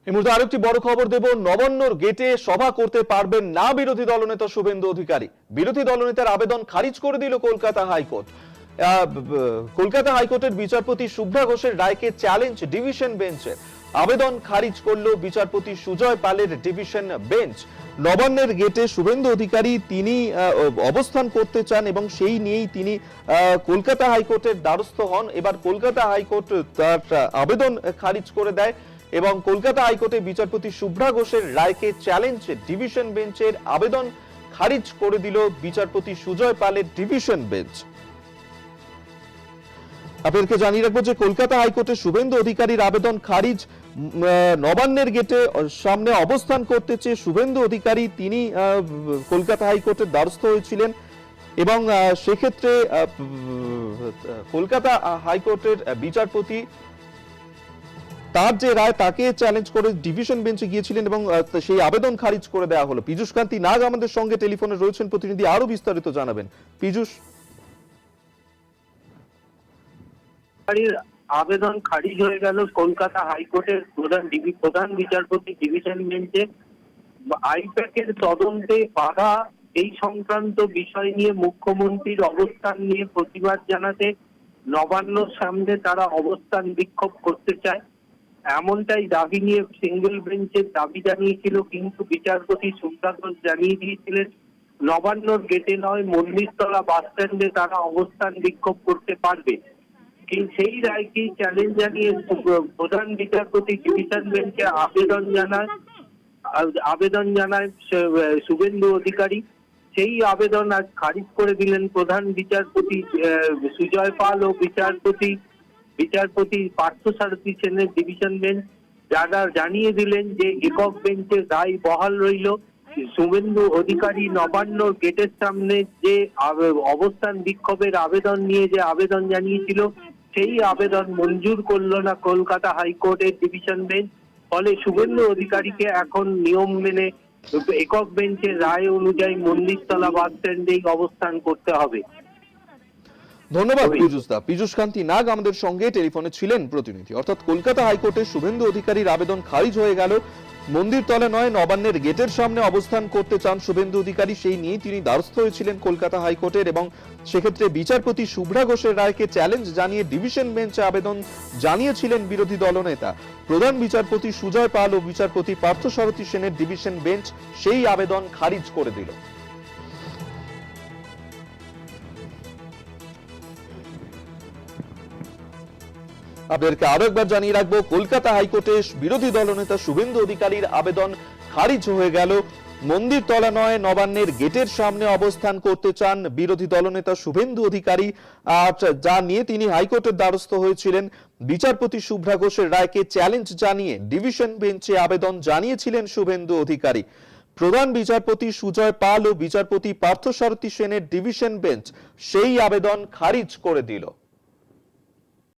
এই মুহূর্তে আরেকটি বড় খবর দেব। নবান্নর গেটে সভা করতে পারবেন না বিরোধী দলনেতা শুভেন্দু অধিকারী। বিরোধী দলনেতার আবেদন খারিজ করে দিল কলকাতা হাইকোর্ট। কলকাতা হাইকোর্টের বিচারপতি শুভ্রা ঘোষের রায়কে চ্যালেঞ্জ ডিভিশন বেঞ্চের। আবেদন খারিজ করল বিচারপতি সুজয় পালের ডিভিশন বেঞ্চ। নবান্নের গেটে শুভেন্দু অধিকারী তিনি অবস্থান করতে চান এবং সেই নিয়েই তিনি কলকাতা হাইকোর্টের দ্বারস্থ হন। এবার কলকাতা হাইকোর্ট তার আবেদন খারিজ করে দেয় এবং কলকাতা হাইকোর্টে বিচারপতি শুভ্রা ঘোষের রায়কে চ্যালেঞ্জ ডিভিশন বেঞ্চের আবেদন খারিজ করে দিল বিচারপতি সুজয় পালের ডিভিশন বেঞ্চ। আপনাদেরকে জানিয়ে রাখবো যে কলকাতা হাইকোর্টে শুভেন্দু অধিকারীর আবেদন খারিজ। নবান্নের গেটে সামনে অবস্থান করতে চেয়ে শুভেন্দু অধিকারী তিনি কলকাতা হাইকোর্টের দ্বারস্থ হয়েছিলেন এবং সেক্ষেত্রে কলকাতা হাইকোর্টের বিচারপতি তার যে রায় তাকে চ্যালেঞ্জ করে ডিভিশন বেঞ্চে গিয়েছিলেন এবং সেই আবেদন খারিজ করে দেওয়া হলো। পীযূষ কান্তি নাগ আমাদের সঙ্গে টেলিফোনে রয়েছেন, প্রতিনিধি আরো বিস্তারিত জানাবেন। পীযূষ, আবেদন খারিজ হয়ে গেল কলকাতা হাইকোর্টের প্রধান বিচারপতি ডিভিশন বেঞ্চে। আইপ্যাকের তদন্তে বাধা এই সংক্রান্ত বিষয় নিয়ে মুখ্যমন্ত্রীর অবস্থান নিয়ে প্রতিবাদ জানাতে নবান্নর সামনে তারা অবস্থান বিক্ষোভ করতে চায়, এমনটাই দাবি নিয়ে সিঙ্গেল বেঞ্চের দাবি জানিয়েছিল। কিন্তু বিচারপতি শুভ্রা ঘোষ জানিয়ে দিয়েছিলেন নবান্নর গেটে নয়, মন্দিরতলা বাস স্ট্যান্ডে তারা অবস্থান বিক্ষোভ করতে পারবে। কিন্তু সেই রায়কে চ্যালেঞ্জ জানিয়ে প্রধান বিচারপতি ডিভিশন বেঞ্চে আবেদন জানায় শুভেন্দু অধিকারী। সেই আবেদন আজ খারিজ করে দিলেন প্রধান বিচারপতি সুজয় পাল ও বিচারপতি পার্থসারথী সেনের ডিভিশন বেঞ্চ, যারা জানিয়ে দিলেন যে একক বেঞ্চের রায় বহাল রইল। শুভেন্দু অধিকারী নবান্ন গেটের সামনে যে অবস্থান বিক্ষোভের আবেদন নিয়ে যে আবেদন জানিয়েছিল, সেই আবেদন মঞ্জুর করলো না কলকাতা হাইকোর্টের ডিভিশন বেঞ্চ। ফলে শুভেন্দু অধিকারীকে এখন নিয়ম মেনে একক বেঞ্চের রায় অনুযায়ী মন্দিরতলা বাস স্ট্যান্ডেই অবস্থান করতে হবে। ধন্যবাদ পীযূষ দা। পীযূষ কান্তি নাগ আমাদের সঙ্গে টেলিফোনে ছিলেন প্রতিনিধি। অর্থাৎ কলকাতা হাইকোর্টে শুভেন্দু অধিকারীর আবেদন খারিজ হয়ে গেল। মন্দিরতলা নয়, নবান্নের গেটের সামনে অবস্থান করতে চান শুভেন্দু অধিকারী, সেই নিয়ে তিনি দ্বারস্থ হয়েছিলেন কলকাতা হাইকোর্টের এবং সেক্ষেত্রে বিচারপতি শুভ্রা ঘোষের রায়কে চ্যালেঞ্জ জানিয়ে ডিভিশন বেঞ্চে আবেদন জানিয়েছিলেন বিরোধী দলনেতা। প্রধান বিচারপতি সুজয় পাল ও বিচারপতি পার্থসারথী সেনের ডিভিশন বেঞ্চ সেই আবেদন খারিজ করে দিল। আপনাদেরকে আরো একবার জানিয়ে রাখবো, কলকাতা হাইকোর্টে বিরোধী দলনেতা শুভেন্দু অধিকারীর আবেদন খারিজ হয়ে গেল। মন্দিরতলা নয়, নবান্নের গেটের সামনে অবস্থান করতে চান বিরোধী দলনেতা শুভেন্দু অধিকারী, আর যা নিয়ে তিনি হাইকোর্টের দ্বারস্থ হয়েছিলেন। বিচারপতি শুভ্রা ঘোষের রায়কে চ্যালেঞ্জ জানিয়ে ডিভিশন বেঞ্চে আবেদন জানিয়েছিলেন শুভেন্দু অধিকারী। প্রধান বিচারপতি সুজয় পাল ও বিচারপতি পার্থসারথী সেনের ডিভিশন বেঞ্চ সেই আবেদন খারিজ করে দিল।